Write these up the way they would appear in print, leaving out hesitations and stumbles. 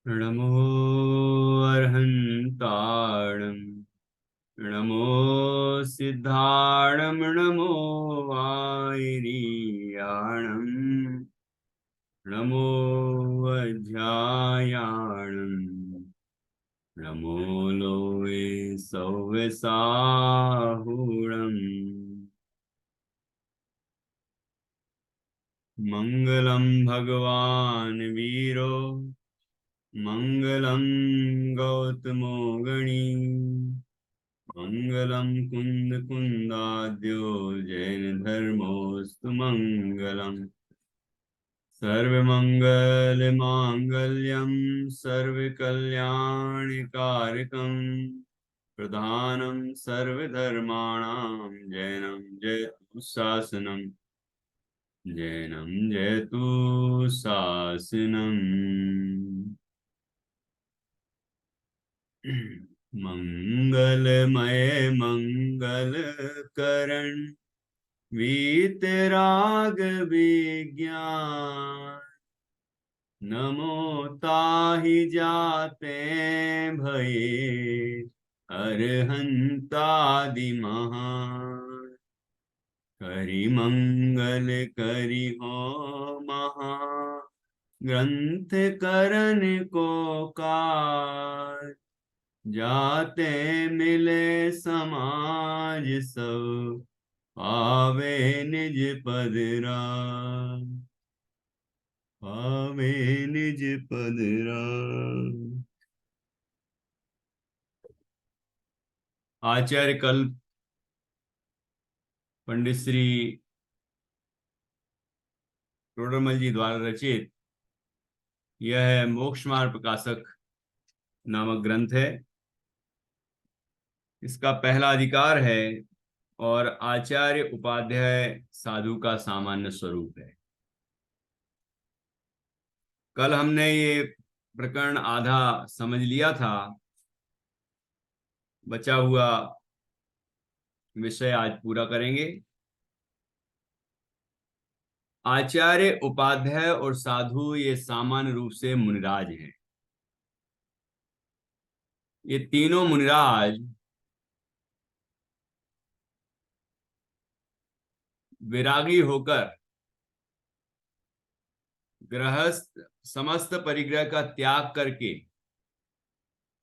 नमो अर्हन्ताणं नमो सिद्धाणं नमो वारियाणं नमो वज्रायाणं नमो लोये सव्यसाहुणम् मङ्गलं भगवान् वीरो मङ्गलं गौतमो गणी मङ्गलं कुन्दकुन्दाद्यो जैनधर्मोऽस्तु मङ्गलम् सर्वमङ्गलमाङ्गल्यं सर्वकल्याणकारकं प्रधानं सर्वधर्माणां जैनं जयतु शासनम्। मंगलमय मंगलकरण वीतराग विज्ञान नमो ताहि जाते भये अरहंतादि महान करि मंगल करि हो महा ग्रंथ करन को कार जाते मिले समाज सब पावे निज पद राम पावे निज पद राम। आचार्य कल्प पंडित श्री टोडरमल जी द्वारा रचित यह मोक्ष मार्ग प्रकाशक नामक ग्रंथ है। इसका पहला अधिकार है और आचार्य उपाध्याय साधु का सामान्य स्वरूप है। कल हमने ये प्रकरण आधा समझ लिया था, बचा हुआ विषय आज पूरा करेंगे। आचार्य उपाध्याय और साधु ये सामान्य रूप से मुनिराज हैं। ये तीनों मुनिराज विरागी होकर गृहस्थ समस्त परिग्रह का त्याग करके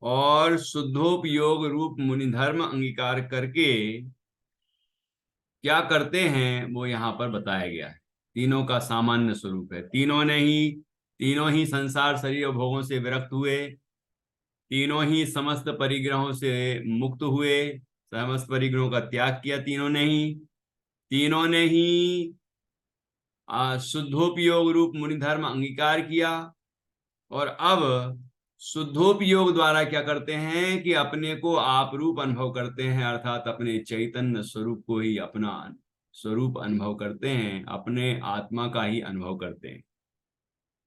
और शुद्धोपयोग रूप मुनि धर्म अंगीकार करके क्या करते हैं वो यहाँ पर बताया गया है। तीनों का सामान्य स्वरूप है। तीनों ही संसार शरीर और भोगों से विरक्त हुए, तीनों ही समस्त परिग्रहों से मुक्त हुए, समस्त परिग्रहों का त्याग किया। तीनों ने ही शुद्धोपयोग रूप मुनि धर्म अंगीकार किया और अब शुद्धोपयोग द्वारा क्या करते हैं कि अपने को आप रूप अनुभव करते हैं, अर्थात अपने चैतन्य स्वरूप को ही अपना स्वरूप अनुभव करते हैं, अपने आत्मा का ही अनुभव करते हैं।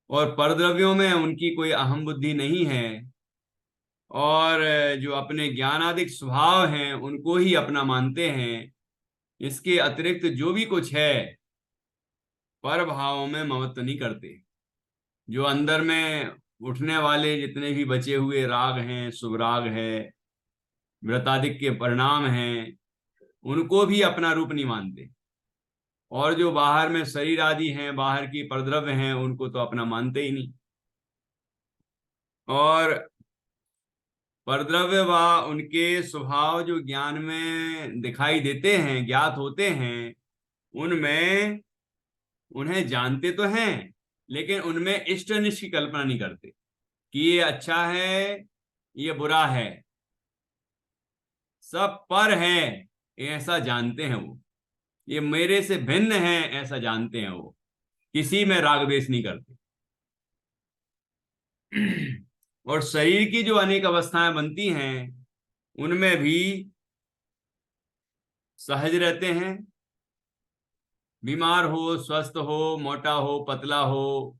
और परद्रव्यों में उनकी कोई अहम बुद्धि नहीं है और जो अपने ज्ञानादिक स्वभाव हैं उनको ही अपना मानते हैं। इसके अतिरिक्त जो भी कुछ है पर भावों में ममत्व नहीं करते। जो अंदर में उठने वाले जितने भी बचे हुए राग हैं, शुभ राग है, व्रतादिक के परिणाम हैं, उनको भी अपना रूप नहीं मानते। और जो बाहर में शरीर आदि हैं, बाहर की परद्रव्य हैं, उनको तो अपना मानते ही नहीं। और परद्रव्य व उनके स्वभाव जो ज्ञान में दिखाई देते हैं, ज्ञात होते हैं, उनमें उन्हें जानते तो हैं लेकिन उनमें इष्ट अनिष्ट की कल्पना नहीं करते कि ये अच्छा है ये बुरा है, सब पर है ऐसा जानते हैं वो, ये मेरे से भिन्न है ऐसा जानते हैं वो, किसी में राग द्वेष नहीं करते। और शरीर की जो अनेक अवस्थाएं बनती हैं उनमें भी सहज रहते हैं। बीमार हो, स्वस्थ हो, मोटा हो, पतला हो,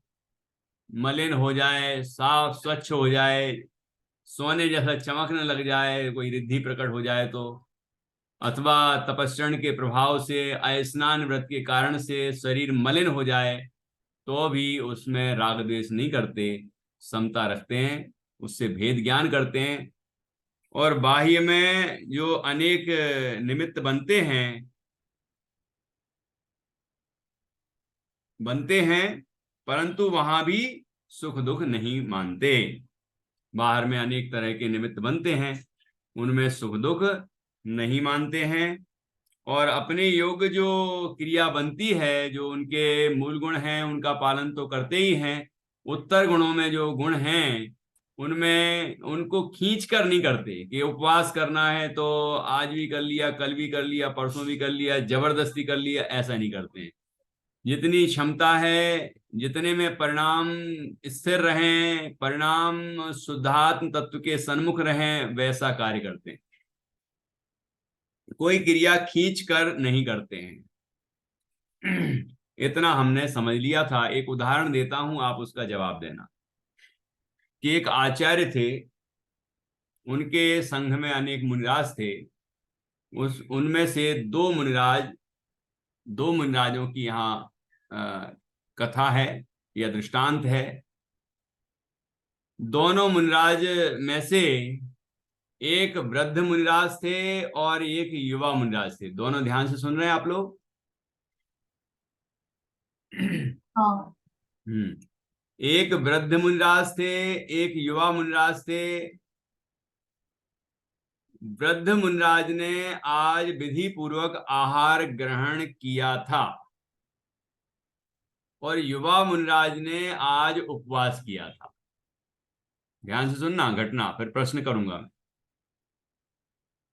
मलिन हो जाए, साफ स्वच्छ हो जाए, सोने जैसा चमकने लग जाए, कोई रिद्धि प्रकट हो जाए तो, अथवा तपस्रण के प्रभाव से, अस्नान व्रत के कारण से शरीर मलिन हो जाए, तो भी उसमें राग द्वेष नहीं करते, समता रखते हैं, उससे भेद ज्ञान करते हैं। और बाह्य में जो अनेक निमित्त बनते हैं, परंतु वहां भी सुख दुख नहीं मानते। बाहर में अनेक तरह के निमित्त बनते हैं, उनमें सुख दुख नहीं मानते हैं। और अपने योग्य जो क्रिया बनती है, जो उनके मूल गुण हैं, उनका पालन तो करते ही हैं। उत्तर गुणों में जो गुण हैं, उनमें उनको खींच कर नहीं करते कि उपवास करना है तो आज भी कर लिया, कल भी कर लिया, परसों भी कर लिया, जबरदस्ती कर लिया, ऐसा नहीं करते हैं। जितनी क्षमता है, जितने में परिणाम स्थिर रहें, परिणाम शुद्धात्म तत्व के सन्मुख रहें, वैसा कार्य करते हैं। कोई क्रिया खींच कर नहीं करते हैं। इतना हमने समझ लिया था। एक उदाहरण देता हूं, आप उसका जवाब देना। कि एक आचार्य थे, उनके संघ में अनेक मुनिराज थे। उस उनमें से दो मुनिराजों की यहाँ कथा है या दृष्टांत है। दोनों मुनिराज में से एक वृद्ध मुनिराज थे और एक युवा मुनिराज थे। दोनों ध्यान से सुन रहे हैं आप लोग? हाँ। एक वृद्ध मुनिराज थे, एक युवा मुनिराज थे। वृद्ध मुनिराज ने आज विधि पूर्वक आहार ग्रहण किया था और युवा मुनिराज ने आज उपवास किया था। ध्यान से सुनना घटना, फिर प्रश्न करूंगा।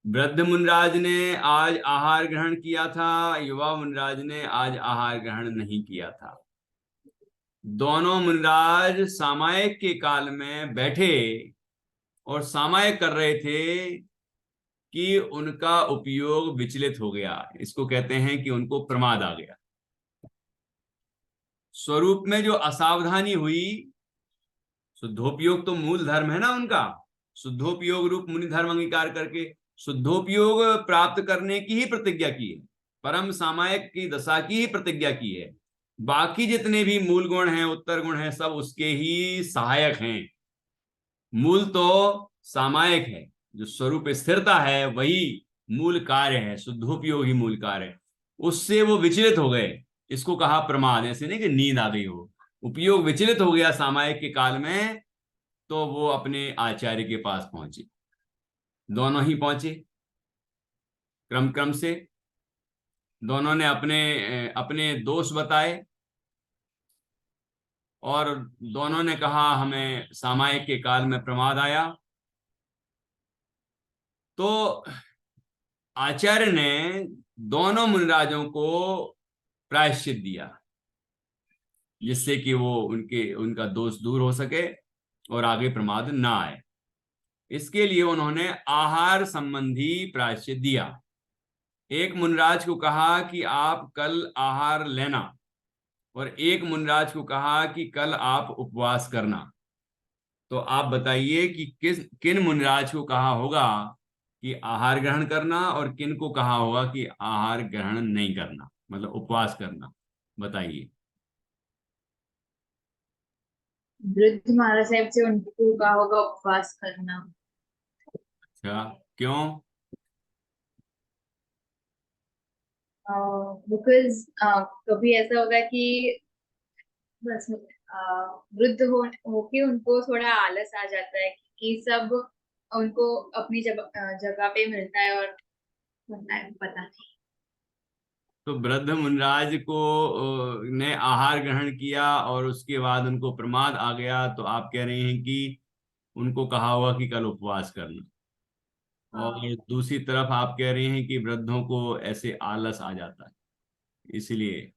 वृद्ध मुनिराज ने आज आहार ग्रहण किया था, युवा मुनिराज ने आज आहार ग्रहण नहीं किया था। दोनों मुनिराज सामायिक के काल में बैठे और सामायिक कर रहे थे कि उनका उपयोग विचलित हो गया। इसको कहते हैं कि उनको प्रमाद आ गया। स्वरूप में जो असावधानी हुई, शुद्धोपयोग तो मूल धर्म है ना उनका। शुद्धोपयोग रूप मुनि धर्म अंगीकार करके शुद्धोपयोग प्राप्त करने की ही प्रतिज्ञा की है, परम सामायिक की दशा की ही प्रतिज्ञा की है। बाकी जितने भी मूल गुण हैं, उत्तर गुण हैं, सब उसके ही सहायक हैं। मूल तो सामायिक है, जो स्वरूप स्थिरता है वही मूल कार्य है, शुद्धोपयोग ही मूल कार्य है। उससे वो विचलित हो गए, इसको कहा प्रमाद। ऐसे नहीं कि नींद आ गई हो, उपयोग विचलित हो गया सामायिक के काल में, तो वो अपने आचार्य के पास पहुंचे। दोनों ही पहुंचे क्रम क्रम से। दोनों ने अपने अपने दोष बताए और दोनों ने कहा हमें सामायिक के काल में प्रमाद आया। तो आचार्य ने दोनों मुनिराजों को प्रायश्चित दिया, जिससे कि वो उनका दोष दूर हो सके और आगे प्रमाद ना आए। इसके लिए उन्होंने आहार संबंधी प्रायश्चित दिया। एक मुनिराज को कहा कि आप कल आहार लेना, और एक मुनिराज को कहा कि कल आप उपवास करना। तो आप बताइए कि किन मुनिराज को कहा होगा कि आहार ग्रहण करना और किन को कहा होगा कि आहार ग्रहण नहीं करना, मतलब उपवास करना? बताइए। वृद्ध महाराज साहब से उनको कहा होगा उपवास करना। अच्छा, क्यों? बिकॉज कभी ऐसा होगा कि बस वृद्ध होके उनको थोड़ा आलस आ जाता है कि सब उनको अपनी जगह पे मिलता है और पता नहीं। तो वृद्ध मुनिराज को ने आहार ग्रहण किया और उसके बाद उनको प्रमाद आ गया, तो आप कह रहे हैं कि उनको कहा हुआ कि कल उपवास करना। और हाँ। दूसरी तरफ आप कह रहे हैं कि वृद्धों को ऐसे आलस आ जाता है, इसलिए,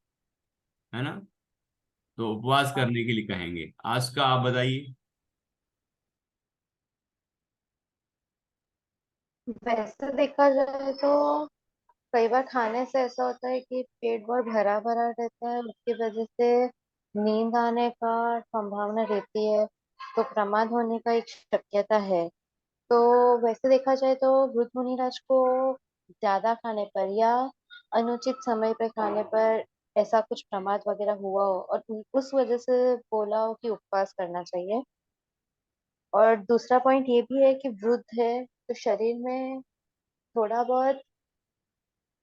है ना? तो उपवास करने के लिए कहेंगे। आज का आप बताइए। वैसे देखा जाए तो कई बार खाने से ऐसा होता है कि पेट बहुत भरा भरा रहता है, उसकी वजह से नींद आने का संभावना रहती है, तो प्रमाद होने का एक शक्यता है। तो वैसे देखा जाए तो वृद्ध मुनिराज को ज्यादा खाने पर या अनुचित समय पर खाने पर ऐसा कुछ प्रमाद वगैरह हुआ हो और उस वजह से बोला हो कि उपवास करना चाहिए। और दूसरा पॉइंट ये भी है कि वृद्ध है तो शरीर में थोड़ा बहुत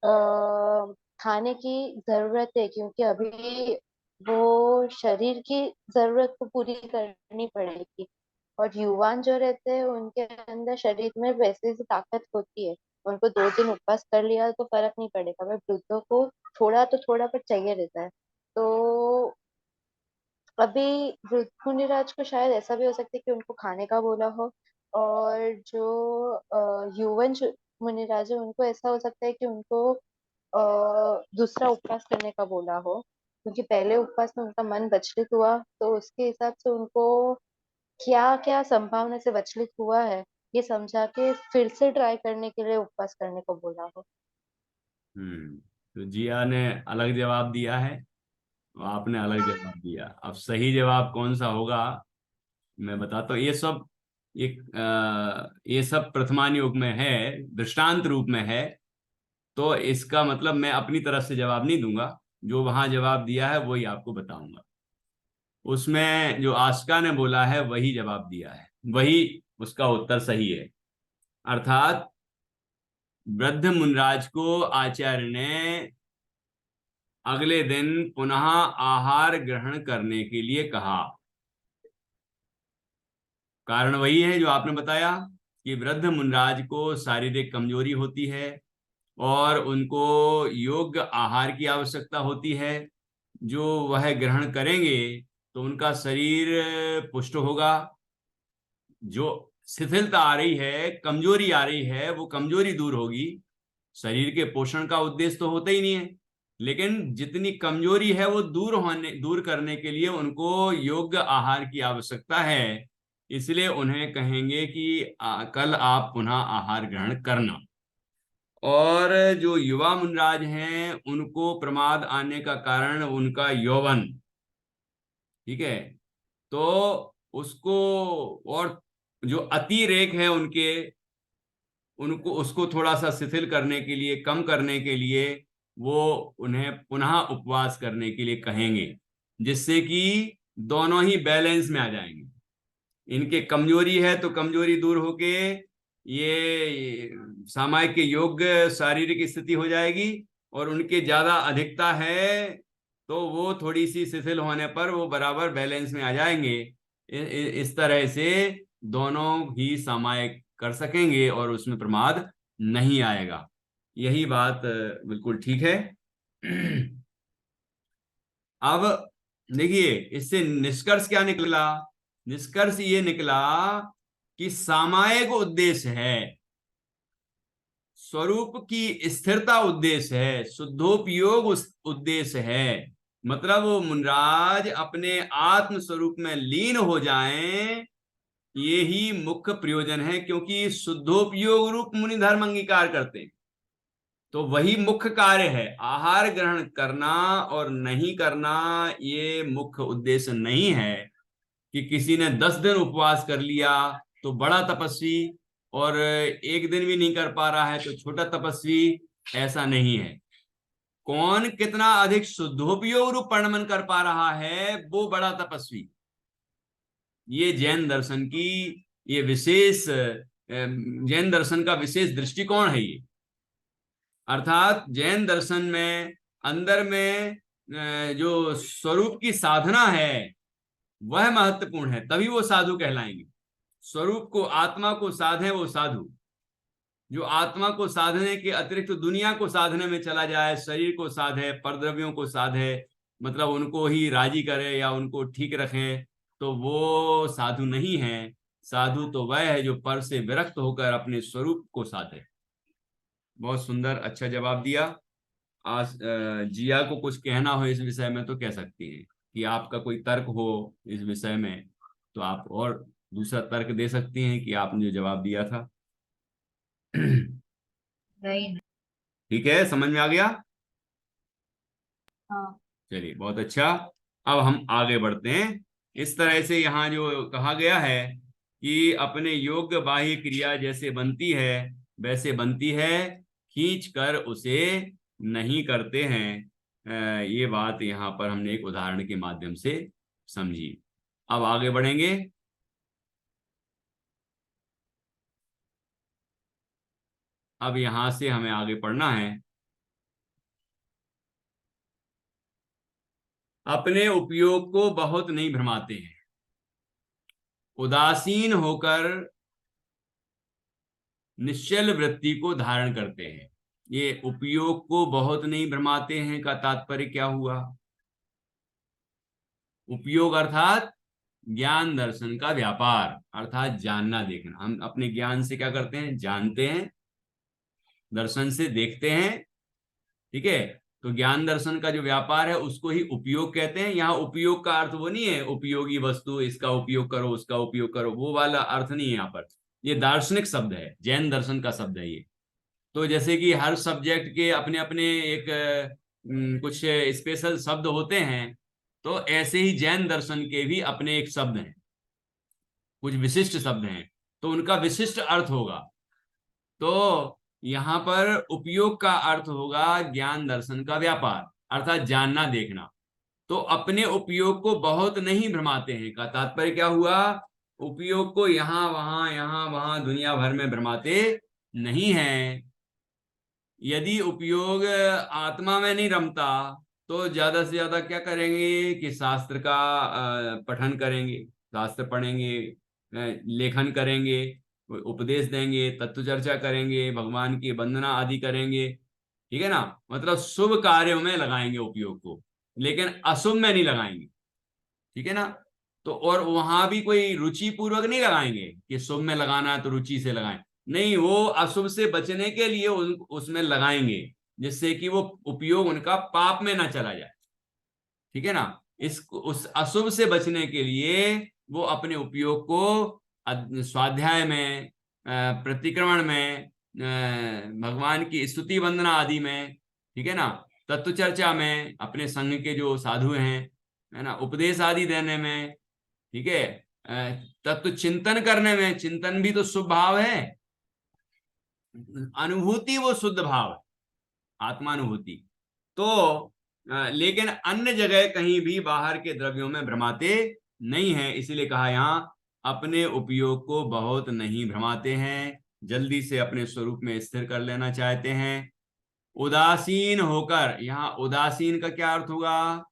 अ, खाने की जरूरत है, क्योंकि अभी वो शरीर की जरूरत को पूरी करनी पड़ेगी। और युवान जो रहते हैं उनके अंदर शरीर में वैसे ही ताकत होती है, उनको 2 दिन उपवास कर लिया तो फर्क नहीं पड़ेगा, पर वृद्धों को थोड़ा तो थोड़ा पर चाहिए रहता है। तो अभी वृद्ध मुनिराज को शायद ऐसा भी हो सकता है कि उनको खाने का बोला हो, और जो मुनिराज है उनको ऐसा हो सकता है कि उनको दूसरा उपवास करने का बोला हो, क्योंकि पहले उपवास में उनका मन विचलित हुआ, तो उसके हिसाब से उनको क्या क्या संभावना से विचलित हुआ है ये समझा के फिर से ट्राई करने के लिए उपवास करने को बोला हो। तो जिया ने अलग जवाब दिया है, आपने अलग जवाब दिया। अब सही जवाब कौन सा होगा मैं बताता हूँ। ये सब प्रथमान युग में है, दृष्टांत रूप में है, तो इसका मतलब मैं अपनी तरफ से जवाब नहीं दूंगा, जो वहां जवाब दिया है वही आपको बताऊंगा। उसमें जो आस्का ने बोला है वही जवाब दिया है, वही उसका उत्तर सही है। अर्थात वृद्ध मुनराज को आचार्य ने अगले दिन पुनः आहार ग्रहण करने के लिए कहा। कारण वही है जो आपने बताया कि वृद्ध मुनराज को शारीरिक कमजोरी होती है और उनको योग्य आहार की आवश्यकता होती है। जो वह ग्रहण करेंगे तो उनका शरीर पुष्ट होगा। जो शिथिलता आ रही है, कमजोरी आ रही है, वो कमजोरी दूर होगी। शरीर के पोषण का उद्देश्य तो होता ही नहीं है, लेकिन जितनी कमजोरी है वो दूर करने के लिए उनको योग्य आहार की आवश्यकता है। इसलिए उन्हें कहेंगे कि कल आप पुनः आहार ग्रहण करना। और जो युवा मुनराज हैं उनको प्रमाद आने का कारण उनका यौवन, ठीक है। तो उसको, और जो अतिरेक है उनके, उनको उसको थोड़ा सा शिथिल करने के लिए, कम करने के लिए वो उन्हें पुनः उपवास करने के लिए कहेंगे, जिससे कि दोनों ही बैलेंस में आ जाएंगे। इनके कमजोरी है तो कमजोरी दूर होके ये सामायिक के योग्य शारीरिक स्थिति हो जाएगी, और उनके ज्यादा अधिकता है तो वो थोड़ी सी शिथिल होने पर वो बराबर बैलेंस में आ जाएंगे। इस तरह से दोनों ही सामायिक कर सकेंगे और उसमें प्रमाद नहीं आएगा। यही बात बिल्कुल ठीक है। अब देखिए इससे निष्कर्ष क्या निकला। निष्कर्ष ये निकला कि सामायिक उद्देश्य है, स्वरूप की स्थिरता उद्देश्य है, शुद्धोपयोग उद्देश्य है। मतलब वो मुनराज अपने आत्म स्वरूप में लीन हो जाएं, ये ही मुख्य प्रयोजन है, क्योंकि शुद्धोपयोग रूप मुनि धर्म अंगीकार करते हैं। तो वही मुख्य कार्य है। आहार ग्रहण करना और नहीं करना ये मुख्य उद्देश्य नहीं है कि किसी ने 10 दिन उपवास कर लिया तो बड़ा तपस्वी, और एक दिन भी नहीं कर पा रहा है तो छोटा तपस्वी। ऐसा नहीं है। कौन कितना अधिक शुद्धोपयोग रूप परिणमन कर पा रहा है वो बड़ा तपस्वी। ये जैन दर्शन की ये विशेष जैन दर्शन का विशेष दृष्टिकोण है ये। अर्थात जैन दर्शन में अंदर में जो स्वरूप की साधना है वह महत्वपूर्ण है, तभी वो साधु कहलाएंगे। स्वरूप को, आत्मा को साधे वो साधु। जो आत्मा को साधने के अतिरिक्त तो दुनिया को साधने में चला जाए, शरीर को साधे, परद्रव्यों को साधे, मतलब उनको ही राजी करे या उनको ठीक रखे, तो वो साधु नहीं है। साधु तो वह है जो पर से विरक्त होकर अपने स्वरूप को साधे। बहुत सुंदर, अच्छा जवाब दिया। आज जिया को कुछ कहना हो इस विषय में तो कह सकती हैं कि आपका कोई तर्क हो इस विषय में, तो आप और दूसरा तर्क दे सकती हैं कि आपने जो जवाब दिया था। नहीं। ठीक है, समझ में आ गया। हाँ। चलिए बहुत अच्छा। अब हम आगे बढ़ते हैं। इस तरह से यहाँ जो कहा गया है कि अपने योग्य बाह्य क्रिया जैसे बनती है वैसे बनती है, खींच कर उसे नहीं करते हैं। ये बात यहाँ पर हमने एक उदाहरण के माध्यम से समझी। अब आगे बढ़ेंगे। अब यहां से हमें आगे पढ़ना है। अपने उपयोग को बहुत नहीं भ्रमाते हैं, उदासीन होकर निश्चल वृत्ति को धारण करते हैं। ये उपयोग को बहुत नहीं भ्रमाते हैं का तात्पर्य क्या हुआ? उपयोग अर्थात ज्ञान दर्शन का व्यापार, अर्थात जानना देखना। हम अपने ज्ञान से क्या करते हैं? जानते हैं, दर्शन से देखते हैं। ठीक है, तो ज्ञान दर्शन का जो व्यापार है उसको ही उपयोग कहते हैं। यहाँ उपयोग का अर्थ वो नहीं है उपयोगी वस्तु, इसका उपयोग करो, उसका उपयोग करो, वो वाला अर्थ नहीं है यहाँ पर। ये दार्शनिक शब्द है, जैन दर्शन का शब्द है ये। तो जैसे कि हर सब्जेक्ट के अपने अपने एक कुछ स्पेशल शब्द होते हैं, तो ऐसे ही जैन दर्शन के भी अपने एक शब्द हैं, कुछ विशिष्ट शब्द हैं, तो उनका विशिष्ट अर्थ होगा। तो यहां पर उपयोग का अर्थ होगा ज्ञान दर्शन का व्यापार, अर्थात जानना देखना। तो अपने उपयोग को बहुत नहीं भ्रमाते हैं का तात्पर्य क्या हुआ? उपयोग को यहां वहां दुनिया भर में भ्रमाते नहीं है। यदि उपयोग आत्मा में नहीं रमता तो ज्यादा से ज्यादा क्या करेंगे कि शास्त्र का पठन करेंगे, शास्त्र पढ़ेंगे, लेखन करेंगे, उपदेश देंगे, तत्व चर्चा करेंगे, भगवान की वंदना आदि करेंगे। ठीक है ना, मतलब शुभ कार्यों में लगाएंगे उपयोग को, लेकिन अशुभ में नहीं लगाएंगे। ठीक है ना, तो और वहां भी कोई रुचि पूर्वक नहीं लगाएंगे कि शुभ में लगाना है तो रुचि से लगाएं, नहीं, वो अशुभ से बचने के लिए उसमें लगाएंगे, जिससे कि वो उपयोग उनका पाप में ना चला जाए। ठीक है ना, उस अशुभ से बचने के लिए वो अपने उपयोग को स्वाध्याय में, प्रतिक्रमण में, भगवान की स्तुति वंदना आदि में, ठीक है ना, तत्व चर्चा में, अपने संघ के जो साधु हैं, है ना, उपदेश आदि देने में, ठीक है, तत्व चिंतन करने में, चिंतन भी तो शुभ भाव है, अनुभूति वो शुद्ध भाव है, आत्मानुभूति। तो लेकिन अन्य जगह कहीं भी बाहर के द्रव्यों में भ्रमाते नहीं है, इसीलिए कहा यहां अपने उपयोग को बहुत नहीं भ्रमाते हैं, जल्दी से अपने स्वरूप में स्थिर कर लेना चाहते हैं। उदासीन होकर, यहां उदासीन का क्या अर्थ होगा?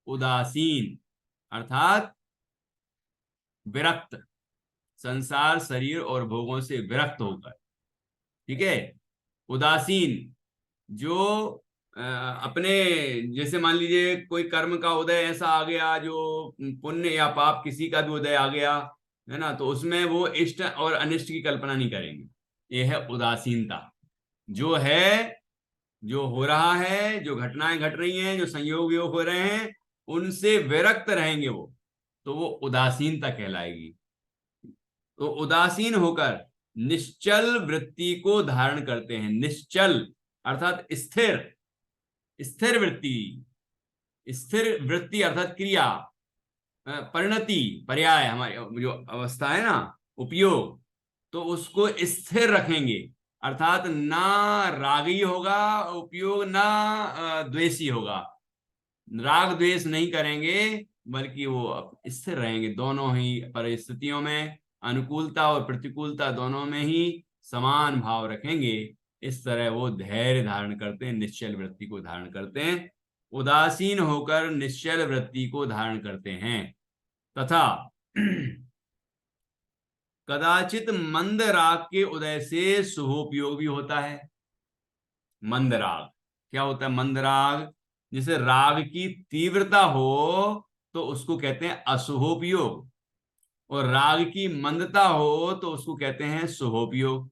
उदासीन अर्थात विरक्त, संसार शरीर और भोगों से विरक्त होकर। ठीक है, उदासीन जो अपने, जैसे मान लीजिए कोई कर्म का उदय ऐसा आ गया, जो पुण्य या पाप किसी का भी उदय आ गया है ना, तो उसमें वो इष्ट और अनिष्ट की कल्पना नहीं करेंगे। ये है उदासीनता। जो है, जो हो रहा है, जो घटनाएं घट रही हैं, जो संयोग वियोग हो रहे हैं, उनसे विरक्त रहेंगे वो, तो वो उदासीनता कहलाएगी। तो उदासीन होकर निश्चल वृत्ति को धारण करते हैं। निश्चल अर्थात स्थिर, स्थिर वृत्ति, स्थिर वृत्ति अर्थात क्रिया, परिणति, पर्याय, हमारी जो अवस्था है ना, उपयोग, तो उसको स्थिर रखेंगे, अर्थात ना रागी होगा उपयोग, ना द्वेषी होगा, राग द्वेष नहीं करेंगे, बल्कि वो स्थिर रहेंगे दोनों ही परिस्थितियों में, अनुकूलता और प्रतिकूलता दोनों में ही समान भाव रखेंगे। इस तरह वो धैर्य धारण करते हैं, निश्चल वृत्ति को धारण करते हैं, उदासीन होकर निश्चल वृत्ति को धारण करते हैं। तथा कदाचित मंद राग के उदय से शुभोपयोग भी होता है। मंद राग क्या होता है? मंद राग, जैसे राग की तीव्रता हो तो उसको कहते हैं अशुभोपयोग, और राग की मंदता हो तो उसको कहते हैं शुभोपयोग।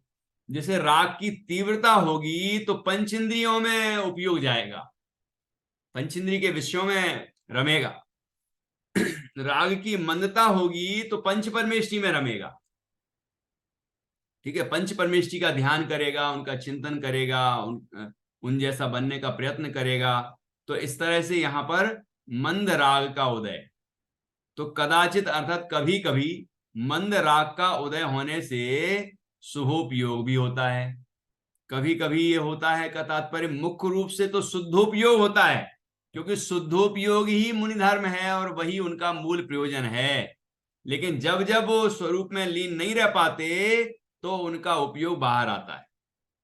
जैसे राग की तीव्रता होगी तो पंच इंद्रियों में उपयोग जाएगा, पंच इंद्रिय के विषयों में रमेगा। राग की मंदता होगी तो पंच परमेष्टि में रमेगा। ठीक है, पंच परमेष्टि का ध्यान करेगा, उनका चिंतन करेगा, उन जैसा बनने का प्रयत्न करेगा। तो इस तरह से यहां पर मंद राग का उदय, तो कदाचित अर्थात कभी कभी मंद राग का उदय होने से शुभोपयोग भी होता है। कभी कभी ये होता है का तात्पर्य मुख्य रूप से तो शुद्धोपयोग होता है, क्योंकि शुद्धोपयोग ही मुनि धर्म है और वही उनका मूल प्रयोजन है। लेकिन जब जब वो स्वरूप में लीन नहीं रह पाते तो उनका उपयोग बाहर आता है।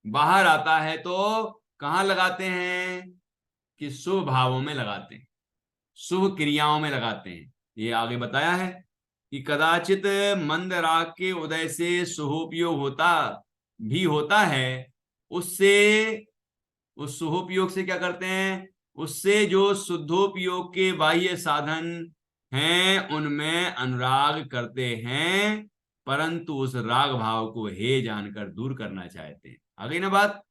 बाहर आता है तो कहाँ लगाते हैं कि शुभ भावों में लगाते हैं, शुभ क्रियाओं में लगाते हैं। ये आगे बताया है कि कदाचित मंद राग के उदय से शुभोपयोग होता है। उससे उस शुभोपयोग से क्या करते हैं, उससे जो शुद्धोपयोग के बाह्य साधन हैं उनमें अनुराग करते हैं, परंतु उस राग भाव को हे जानकर दूर करना चाहते हैं। आ गई ना बात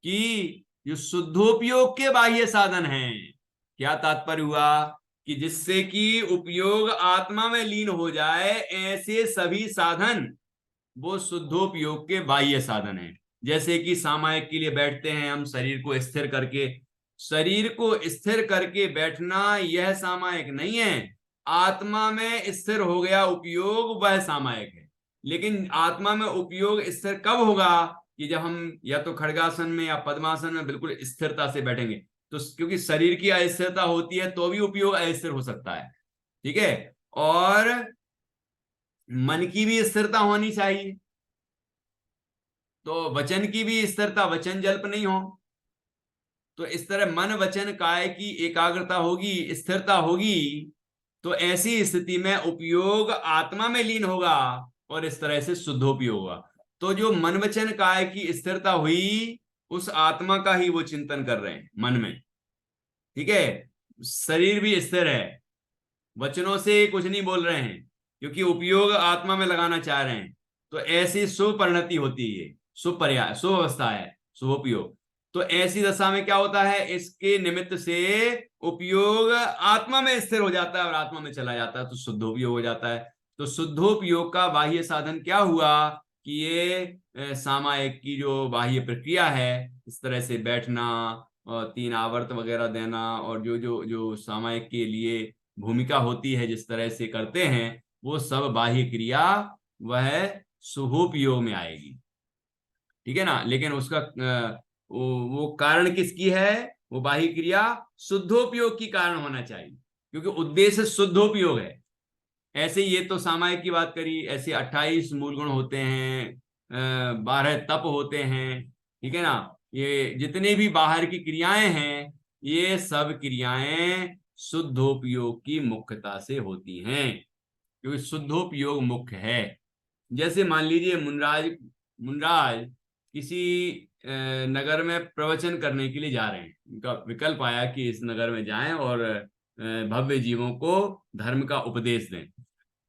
कि जो शुद्धोपयोग के बाह्य साधन हैं, क्या तात्पर्य हुआ कि जिससे कि उपयोग आत्मा में लीन हो जाए, ऐसे सभी साधन वो शुद्धोपयोग के बाह्य साधन हैं। जैसे कि सामायिक के लिए बैठते हैं हम शरीर को स्थिर करके, शरीर को स्थिर करके बैठना यह सामायिक नहीं है। आत्मा में स्थिर हो गया उपयोग, वह सामायिक है। लेकिन आत्मा में उपयोग स्थिर कब होगा कि जब हम या तो खड़गासन में या पद्मासन में बिल्कुल स्थिरता से बैठेंगे। तो क्योंकि शरीर की अस्थिरता होती है तो भी उपयोग अस्थिर हो सकता है, ठीक है। और मन की भी स्थिरता होनी चाहिए, तो वचन की भी स्थिरता, वचन जल्प नहीं हो। तो इस तरह मन वचन काय की एकाग्रता होगी, स्थिरता होगी, तो ऐसी स्थिति में उपयोग आत्मा में लीन होगा और इस तरह से शुद्धोपयोग होगा। तो जो मन वचन काय की स्थिरता हुई, उस आत्मा का ही वो चिंतन कर रहे हैं मन में, ठीक है। शरीर भी स्थिर है, वचनों से कुछ नहीं बोल रहे हैं, क्योंकि उपयोग आत्मा में लगाना चाह रहे हैं। तो ऐसी शुभ परिणति होती है, शुभ पर्याय, शुभ अवस्था है शुभोपयोग। तो ऐसी दशा में क्या होता है, इसके निमित्त से उपयोग आत्मा में स्थिर हो जाता है और आत्मा में चला जाता है, तो शुद्धोपयोग हो जाता है। तो शुद्धोपयोग का बाह्य साधन क्या हुआ कि ये सामायिक की जो बाह्य प्रक्रिया है, इस तरह से बैठना और 3 आवर्त वगैरह देना, और जो जो जो सामायिक के लिए भूमिका होती है जिस तरह से करते हैं, वो सब बाह्य क्रिया वह शुभोपयोग में आएगी, ठीक है ना। लेकिन उसका वो कारण किसकी है, वो बाह्य क्रिया शुद्धोपयोग की कारण होना चाहिए, क्योंकि उद्देश्य शुद्धोपयोग है। ऐसे ये तो सामायिक की बात करी, ऐसे 28 मूल गुण होते हैं, 12 तप होते हैं, ठीक है ना। ये जितने भी बाहर की क्रियाएं हैं, ये सब क्रियाएं शुद्धोपयोग की मुख्यता से होती हैं, क्योंकि शुद्धोपयोग मुख्य है। जैसे मान लीजिए मुनराज मुनराज किसी नगर में प्रवचन करने के लिए जा रहे हैं। उनका विकल्प आया कि इस नगर में जाएं और भव्य जीवों को धर्म का उपदेश दें।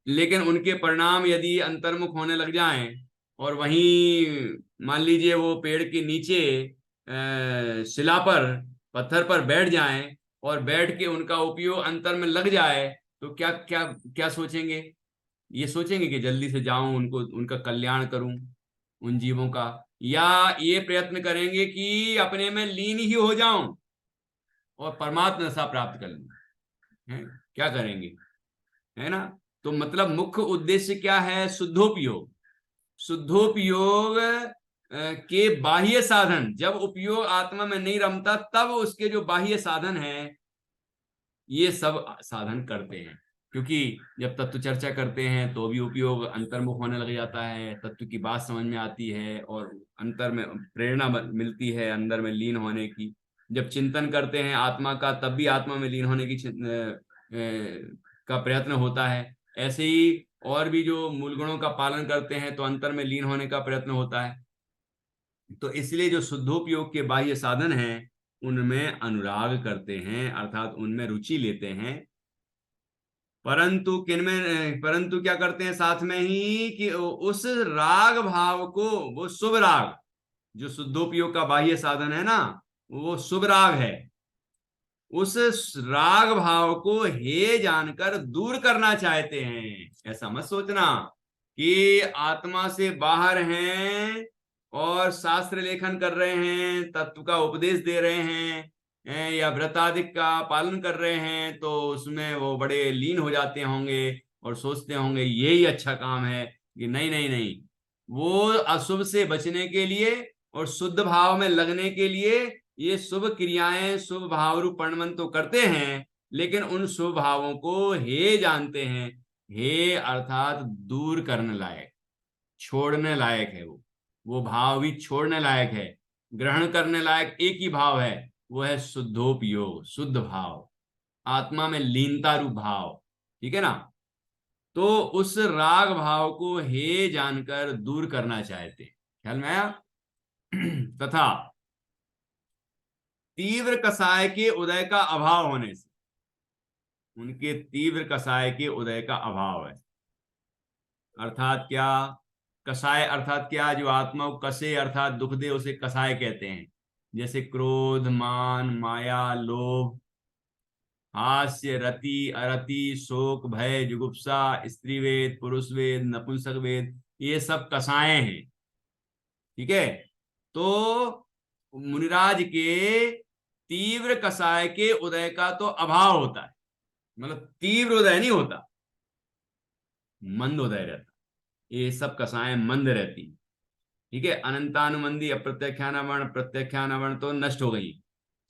लेकिन उनके परिणाम यदि अंतर्मुख होने लग जाएं और वहीं मान लीजिए वो पेड़ के नीचे शिला पर, पत्थर पर बैठ जाएं और बैठ के उनका उपयोग अंतर में लग जाए, तो क्या क्या क्या सोचेंगे? ये सोचेंगे कि जल्दी से जाऊं, उनको उनका कल्याण करूं, उन जीवों का, या ये प्रयत्न करेंगे कि अपने में लीन ही हो जाऊं और परमात्मा दशा प्राप्त कर लूं? है क्या करेंगे, है ना। तो मतलब मुख्य उद्देश्य क्या है, शुद्धोपयोग। शुद्धोपयोग के बाह्य साधन, जब उपयोग आत्मा में नहीं रमता तब उसके जो बाह्य साधन हैं ये सब साधन करते हैं। क्योंकि जब तत्व चर्चा करते हैं तो भी उपयोग अंतर्मुख होने लग जाता है, तत्व की बात समझ में आती है और अंतर में प्रेरणा मिलती है अंदर में लीन होने की। जब चिंतन करते हैं आत्मा का, तब भी आत्मा में लीन होने की का प्रयत्न होता है। ऐसे ही और भी जो मूल गुणों का पालन करते हैं तो अंतर में लीन होने का प्रयत्न होता है। तो इसलिए जो शुद्धोपयोग के बाह्य साधन हैं उनमें अनुराग करते हैं, अर्थात उनमें रुचि लेते हैं। परंतु क्या करते हैं साथ में ही कि उस राग भाव को, वो शुभ राग, जो शुद्धोपयोग का बाह्य साधन है ना, वो शुभ राग है, उस राग भाव को हे जानकर दूर करना चाहते हैं। ऐसा मत सोचना कि आत्मा से बाहर हैं और शास्त्र लेखन कर रहे हैं, तत्व का उपदेश दे रहे हैं या व्रतादिक का पालन कर रहे हैं, तो उसमें वो बड़े लीन हो जाते होंगे और सोचते होंगे यही अच्छा काम है। कि नहीं नहीं नहीं, वो अशुभ से बचने के लिए और शुद्ध भाव में लगने के लिए ये शुभ क्रियाएं, शुभ भाव रूप प्रणमन तो करते हैं, लेकिन उन शुभ भावों को हे जानते हैं। हे अर्थात दूर करने लायक, छोड़ने लायक है वो भाव भी छोड़ने लायक है। ग्रहण करने लायक एक ही भाव है, वो है शुद्धोपयोग, शुद्ध भाव, आत्मा में लीनता रूप भाव। ठीक है ना। तो उस राग भाव को हे जानकर दूर करना चाहते हैं, ख्याल में आया। तथा तीव्र कसाय के उदय का अभाव होने से, उनके तीव्र कसाय के उदय का अभाव है। अर्थात क्या, कसाय अर्थात क्या, जो आत्मा को कसे अर्थात दुख दे उसे कसाय कहते हैं। जैसे क्रोध, मान, माया, लोभ, हास्य, रति, अरति, शोक, भय, जुगुप्सा, स्त्रीवेद, पुरुषवेद, नपुंसक वेद, ये सब कसाएं हैं। ठीक है। तो मुनिराज के तीव्र कसाय के उदय का तो अभाव होता है, मतलब तीव्र उदय नहीं होता, मंद उदय रहता। ये सब कसाएं मंद रहती। ठीक है। अनंतानुमंदी अप्रत्याख्यानावरण, प्रत्याख्यानावरण तो नष्ट हो गई,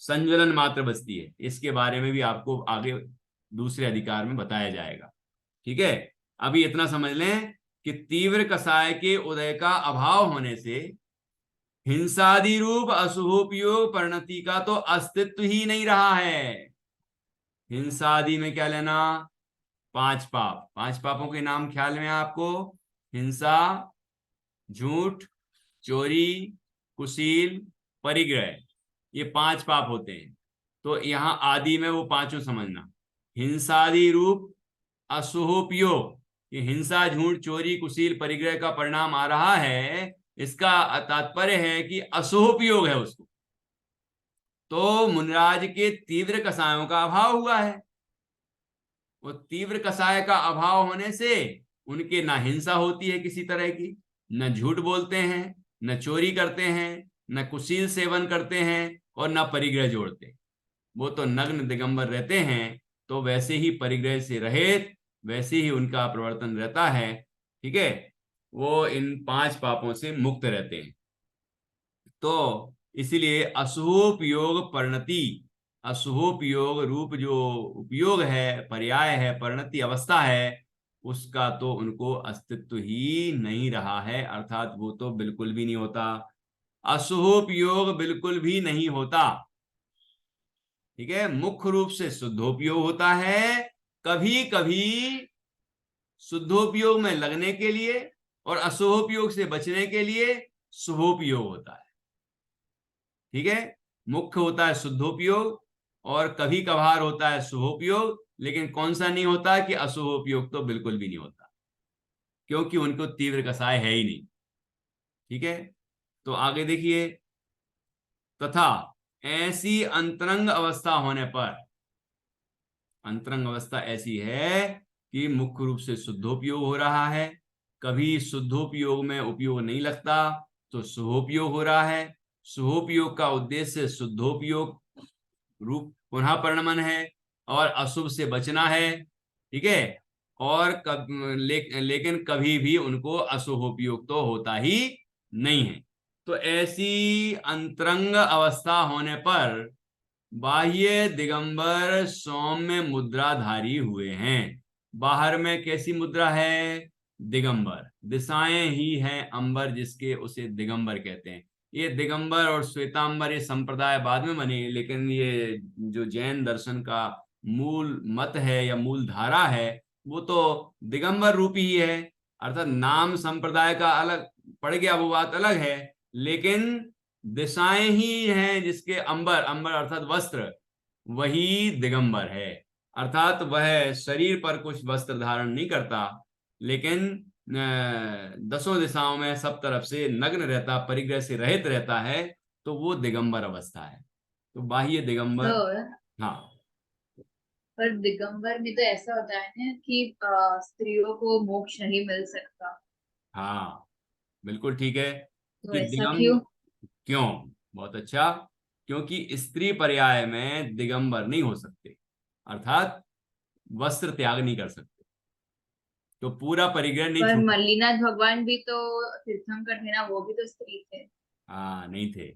संज्वलन मात्र बचती है। इसके बारे में भी आपको आगे दूसरे अधिकार में बताया जाएगा। ठीक है। अभी इतना समझ लें कि तीव्र कसाय के उदय का अभाव होने से हिंसादि रूप अशुभोपयोग परिणति का तो अस्तित्व ही नहीं रहा है। हिंसादि में क्या लेना, पांच पाप, पांच पापों के नाम ख्याल में आपको, हिंसा, झूठ, चोरी, कुशील, परिग्रह, ये पांच पाप होते हैं। तो यहां आदि में वो पांचों समझना। हिंसादि रूप अशुभोपयोग, ये हिंसा, झूठ, चोरी, कुशील, परिग्रह का परिणाम आ रहा है, इसका तात्पर्य है कि अशुभोपयोग है उसको। तो मुनिराज के तीव्र कसायों का अभाव हुआ है। वो तीव्र कसाय का अभाव होने से उनके ना हिंसा होती है किसी तरह की, न झूठ बोलते हैं, न चोरी करते हैं, न कुशील सेवन करते हैं, और न परिग्रह जोड़ते। वो तो नग्न दिगंबर रहते हैं, तो वैसे ही परिग्रह से रहित, वैसे ही उनका प्रवर्तन रहता है। ठीक है। वो इन पांच पापों से मुक्त रहते हैं। तो इसीलिए अशुभोपयोग परिणति, अशुभोपयोग रूप जो उपयोग है, पर्याय है, परिणति अवस्था है, उसका तो उनको अस्तित्व ही नहीं रहा है, अर्थात वो तो बिल्कुल भी नहीं होता। अशुभोपयोग बिल्कुल भी नहीं होता। ठीक है। मुख्य रूप से शुद्धोपयोग होता है, कभी कभी शुद्धोपयोग में लगने के लिए और अशुभोपयोग से बचने के लिए शुभोपयोग होता है। ठीक है। मुख्य होता है शुद्धोपयोग और कभी कभार होता है शुभोपयोग, लेकिन कौन सा नहीं होता कि अशुभोपयोग तो बिल्कुल भी नहीं होता, क्योंकि उनको तीव्र कसाय है ही नहीं। ठीक है। तो आगे देखिए, तथा ऐसी अंतरंग अवस्था होने पर, अंतरंग अवस्था ऐसी है कि मुख्य रूप से शुद्धोपयोग हो रहा है, कभी शुद्धोपयोग में उपयोग नहीं लगता तो शुभोपयोग हो रहा है। शुभोपयोग का उद्देश्य शुद्धोपयोग रूप पुनः परिणमन है और अशुभ से बचना है। ठीक है। और लेकिन कभी भी उनको अशुभोपयोग तो होता ही नहीं है। तो ऐसी अंतरंग अवस्था होने पर बाह्य दिगंबर सौम्य मुद्राधारी हुए हैं। बाहर में कैसी मुद्रा है, दिगंबर, दिशाएं ही हैं अंबर जिसके, उसे दिगंबर कहते हैं। ये दिगंबर और श्वेतांबर ये संप्रदाय बाद में बने, लेकिन ये जो जैन दर्शन का मूल मत है या मूल धारा है, वो तो दिगंबर रूपी ही है। अर्थात नाम संप्रदाय का अलग पड़ गया, वो बात अलग है, लेकिन दिशाएं ही हैं जिसके अंबर, अंबर अर्थात वस्त्र, वही दिगंबर है। अर्थात वह शरीर पर कुछ वस्त्र धारण नहीं करता, लेकिन दसों दिशाओं में सब तरफ से नग्न रहता, परिग्रह से रहित रहता है, तो वो दिगंबर अवस्था है। तो बाह्य दिगंबर। तो हाँ। पर दिगंबर में तो ऐसा होता है ना कि स्त्रियों को मोक्ष नहीं मिल सकता, हाँ बिल्कुल ठीक है तो कि ऐसा दिगंब क्यों? क्यों, बहुत अच्छा, क्योंकि स्त्री पर्याय में दिगंबर नहीं हो सकते, अर्थात वस्त्र त्याग नहीं कर सकते, तो पूरा परिग्रह नहीं पर छूट। मल्लीनाथ भगवान भी तो तीर्थंकर थे ना, वो भी तो स्त्री थे। हाँ, नहीं थे।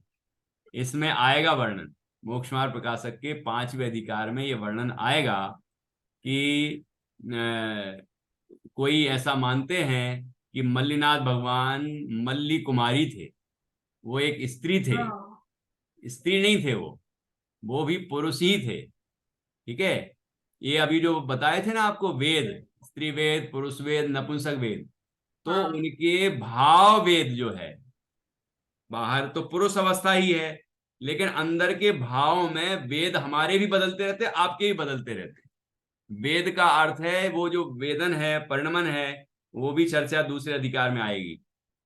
इसमें आएगा वर्णन, मोक्ष मार्ग प्रकाशक के 5वें अधिकार में ये वर्णन आएगा कि कोई ऐसा मानते हैं कि मल्लीनाथ भगवान मल्ली कुमारी थे, वो एक स्त्री थे। हाँ स्त्री नहीं थे वो भी पुरुष ही थे। ठीक है। ये अभी जो बताए थे ना आपको वेद, स्त्री वेद, पुरुष वेद, नपुंसक वेद, तो हाँ उनके भाव वेद जो है, बाहर तो पुरुष अवस्था ही है, लेकिन अंदर के भाव में वेद हमारे भी बदलते रहते, आपके भी बदलते रहते। वेद का अर्थ है वो जो वेदन है, परिणमन है, वो भी चर्चा दूसरे अधिकार में आएगी।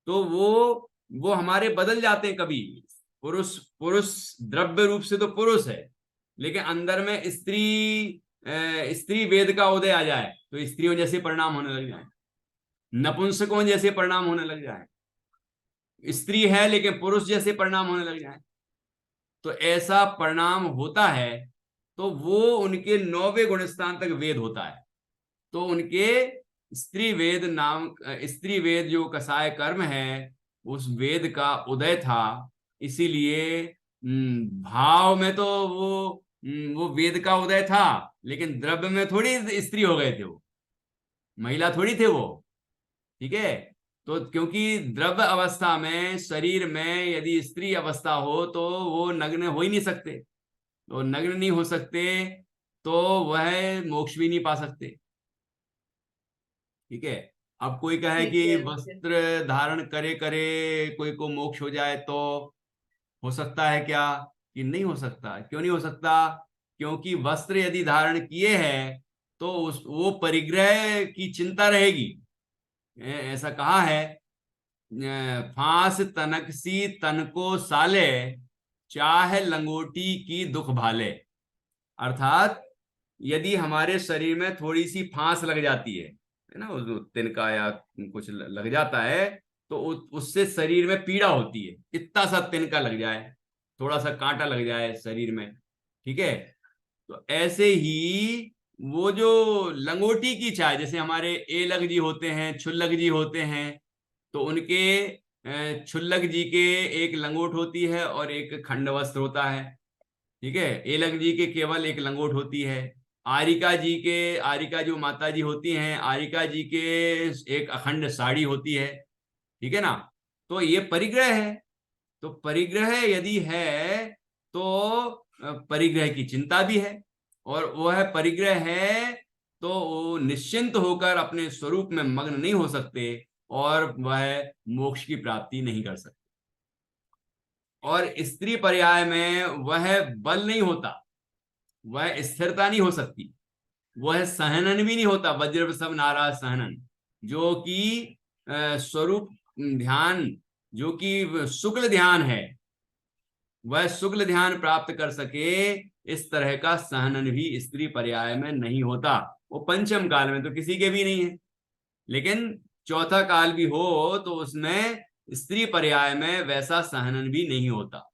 तो वो हमारे बदल जाते हैं कभी। पुरुष पुरुष द्रव्य रूप से तो पुरुष है, लेकिन अंदर में स्त्री वेद का उदय आ जाए तो स्त्रियों जैसे परिणाम होने लग जाए, नपुंसकों जैसे परिणाम होने लग जाए, स्त्री है लेकिन पुरुष जैसे परिणाम होने लग जाए। तो ऐसा परिणाम होता है, तो वो उनके 9वें गुणस्थान तक वेद होता है। तो उनके स्त्री वेद नाम, स्त्री वेद जो कसाय कर्म है, उस वेद का उदय था। इसीलिए भाव में तो वो वेद का उदय था, लेकिन द्रव्य में थोड़ी स्त्री हो गए थे, वो महिला थोड़ी थे वो। ठीक है। तो क्योंकि द्रव्य अवस्था में शरीर में यदि स्त्री अवस्था हो तो वो नग्न हो ही नहीं सकते, तो नग्न नहीं हो सकते तो वह मोक्ष भी नहीं पा सकते। ठीक है। अब कोई कहे ठीक कि है मुझे। वस्त्र धारण करे करे कोई को मोक्ष हो जाए, तो हो सकता है क्या? कि नहीं हो सकता। क्यों नहीं हो सकता? क्योंकि वस्त्र यदि धारण किए हैं तो उस वो परिग्रह की चिंता रहेगी। ऐसा कहा है, फांस तनक सी तन को साले, चाहे लंगोटी की दुख भाले। अर्थात यदि हमारे शरीर में थोड़ी सी फांस लग जाती है ना, उस तिनका या कुछ लग जाता है, तो उससे शरीर में पीड़ा होती है। इतना सा तिनका लग जाए, थोड़ा सा कांटा लग जाए शरीर में। ठीक है। तो ऐसे ही वो जो लंगोटी की चाय, जैसे हमारे एलग जी होते हैं, छुल्लक जी होते हैं, तो उनके छुल्लक जी के एक लंगोट होती है और एक खंड वस्त्र होता है। ठीक है। एलग जी के केवल एक लंगोट होती है। आरिका जी के, आरिका जो माता जी होती हैं, आरिका जी के एक अखंड साड़ी होती है। ठीक है ना। तो ये परिग्रह है। तो परिग्रह यदि है तो परिग्रह की चिंता भी है, और वह परिग्रह है तो वो निश्चिंत होकर अपने स्वरूप में मग्न नहीं हो सकते, और वह मोक्ष की प्राप्ति नहीं कर सकते। और स्त्री पर्याय में वह बल नहीं होता, वह स्थिरता नहीं हो सकती, वह सहनन भी नहीं होता, वज्र सब नाराज सहनन, जो कि स्वरूप ध्यान, जो कि शुक्ल ध्यान है, वह शुक्ल ध्यान प्राप्त कर सके, इस तरह का सहनन भी स्त्री पर्याय में नहीं होता। वो पंचम काल में तो किसी के भी नहीं है, लेकिन चौथा काल भी हो तो उसमें स्त्री पर्याय में वैसा सहनन भी नहीं होता।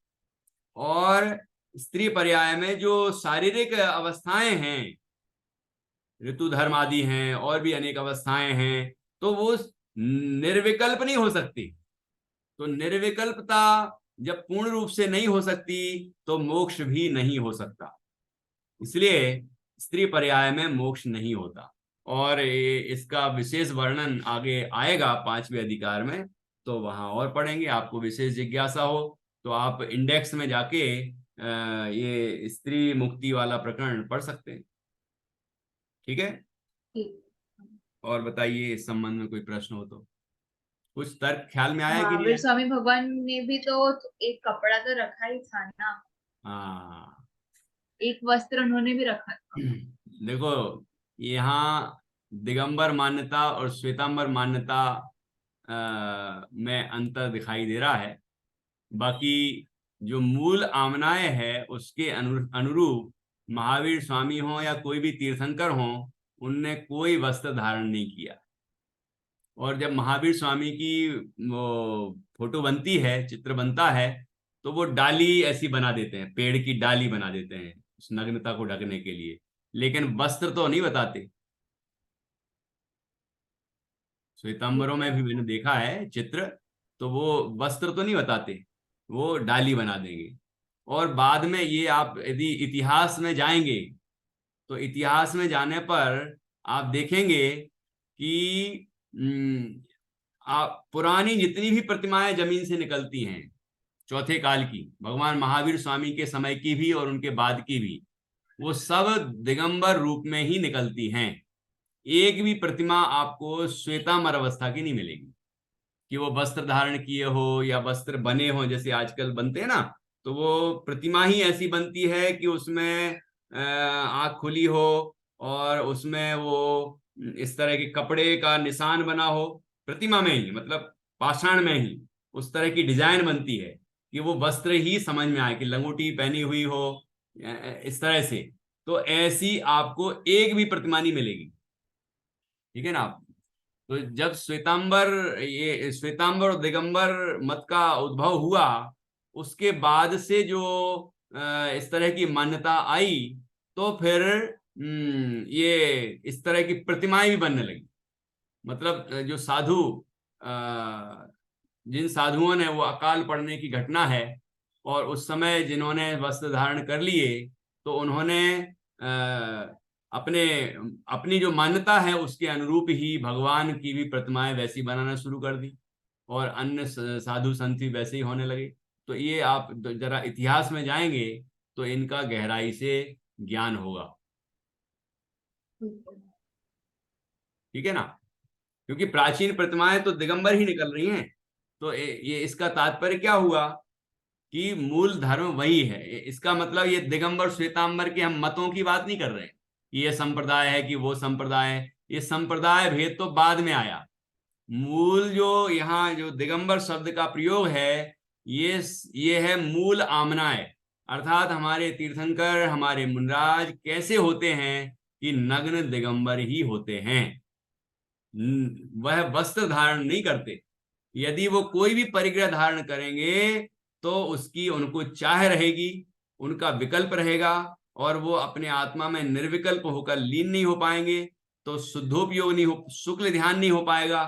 और स्त्री पर्याय में जो शारीरिक अवस्थाएं हैं, ऋतु धर्म आदि हैं, और भी अनेक अवस्थाएं हैं, तो वो निर्विकल्प नहीं हो सकती। तो निर्विकल्पता जब पूर्ण रूप से नहीं हो सकती तो मोक्ष भी नहीं हो सकता। इसलिए स्त्री पर्याय में मोक्ष नहीं होता। और इसका विशेष वर्णन आगे आएगा 5वें अधिकार में, तो वहां और पढ़ेंगे। आपको विशेष जिज्ञासा हो तो आप इंडेक्स में जाके ये स्त्री मुक्ति वाला प्रकरण पढ़ सकते हैं। ठीक है। ठीक। और बताइए इस संबंध में कोई प्रश्न हो तो, कुछ तर्क ख्याल में आया कि नहीं महावीर आया? स्वामी भगवान ने भी तो एक कपड़ा तो रखा ही था ना, हाँ। एक वस्त्र उन्होंने भी रखा था। देखो, यहाँ दिगंबर मान्यता और श्वेतांबर मान्यता में अंतर दिखाई दे रहा है। बाकी जो मूल आमनाएं है उसके अनुरूप महावीर स्वामी हो या कोई भी तीर्थंकर हो, उनने कोई वस्त्र धारण नहीं किया। और जब महावीर स्वामी की वो फोटो बनती है, चित्र बनता है, तो वो डाली ऐसी बना देते हैं, पेड़ की डाली बना देते हैं उस नग्नता को ढकने के लिए, लेकिन वस्त्र तो नहीं बताते। श्वेतांबरों ठीक में है। भी मैंने देखा है चित्र, तो वो वस्त्र तो नहीं बताते। वो डाली बना देंगे। और बाद में ये आप यदि इतिहास में जाएंगे तो इतिहास में जाने पर आप देखेंगे कि आप पुरानी जितनी भी प्रतिमाएं जमीन से निकलती हैं चौथे काल की, भगवान महावीर स्वामी के समय की भी और उनके बाद की भी, वो सब दिगंबर रूप में ही निकलती हैं। एक भी प्रतिमा आपको श्वेतांबर अवस्था की नहीं मिलेगी कि वो वस्त्र धारण किए हो या वस्त्र बने हो जैसे आजकल बनते हैं ना। तो वो प्रतिमा ही ऐसी बनती है कि उसमें आंख खुली हो और उसमें वो इस तरह के कपड़े का निशान बना हो, प्रतिमा में ही, मतलब पाषाण में ही उस तरह की डिजाइन बनती है कि वो वस्त्र ही समझ में आए कि लंगोटी पहनी हुई हो इस तरह से। तो ऐसी आपको एक भी प्रतिमा नहीं मिलेगी, ठीक है ना। तो जब श्वेतांबर और दिगंबर मत का उद्भव हुआ, उसके बाद से जो इस तरह की मान्यता आई, तो फिर ये इस तरह की प्रतिमाएं भी बनने लगी। मतलब जो साधु जिन साधुओं ने, वो अकाल पड़ने की घटना है और उस समय जिन्होंने वस्त्र धारण कर लिए, तो उन्होंने अपने अपनी जो मान्यता है उसके अनुरूप ही भगवान की भी प्रतिमाएं वैसी बनाना शुरू कर दी और अन्य साधु संत भी वैसे ही होने लगे। तो ये आप जरा इतिहास में जाएंगे तो इनका गहराई से ज्ञान होगा, ठीक है ना। क्योंकि प्राचीन प्रतिमाएं तो दिगंबर ही निकल रही हैं। तो ये इसका तात्पर्य क्या हुआ कि मूल धर्म वही है। इसका मतलब ये दिगंबर श्वेतांबर के हम मतों की बात नहीं कर रहे हैं कि ये संप्रदाय है कि वो संप्रदाय है। ये संप्रदाय भेद तो बाद में आया। मूल जो यहाँ जो दिगंबर शब्द का प्रयोग है, ये है मूल आमनाय, अर्थात हमारे तीर्थंकर, हमारे मुनराज कैसे होते हैं कि नग्न दिगंबर ही होते हैं। वह वस्त्र धारण नहीं करते। यदि वो कोई भी परिग्रह धारण करेंगे तो उसकी उनको चाह रहेगी, उनका विकल्प रहेगा और वो अपने आत्मा में निर्विकल्प होकर लीन नहीं हो पाएंगे। तो शुद्धोपयोग नहीं हो, शुक्ल ध्यान नहीं हो पाएगा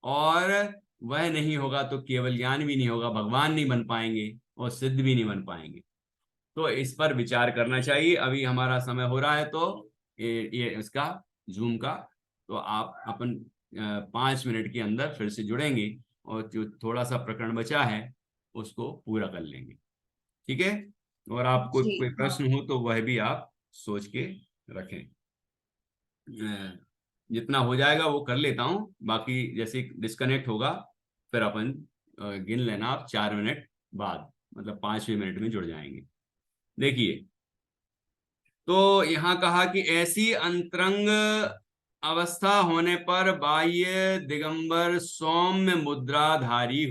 और वह नहीं होगा तो केवल ज्ञान भी नहीं होगा, भगवान नहीं बन पाएंगे और सिद्ध भी नहीं बन पाएंगे। तो इस पर विचार करना चाहिए। अभी हमारा समय हो रहा है तो ये इसका जूम का, तो आप अपन 5 मिनट के अंदर फिर से जुड़ेंगे और जो थोड़ा सा प्रकरण बचा है उसको पूरा कर लेंगे, ठीक है। और आपको जी कोई हाँ। प्रश्न हो तो वह भी आप सोच के रखें। जितना हो जाएगा वो कर लेता हूँ, बाकी जैसे डिस्कनेक्ट होगा फिर अपन गिन लेना आप 4 मिनट बाद, मतलब 5वें मिनट में जुड़ जाएंगे। देखिए, तो यहाँ कहा कि ऐसी अंतरंग अवस्था होने पर बाह्य दिगंबर सौम्य मुद्राधारी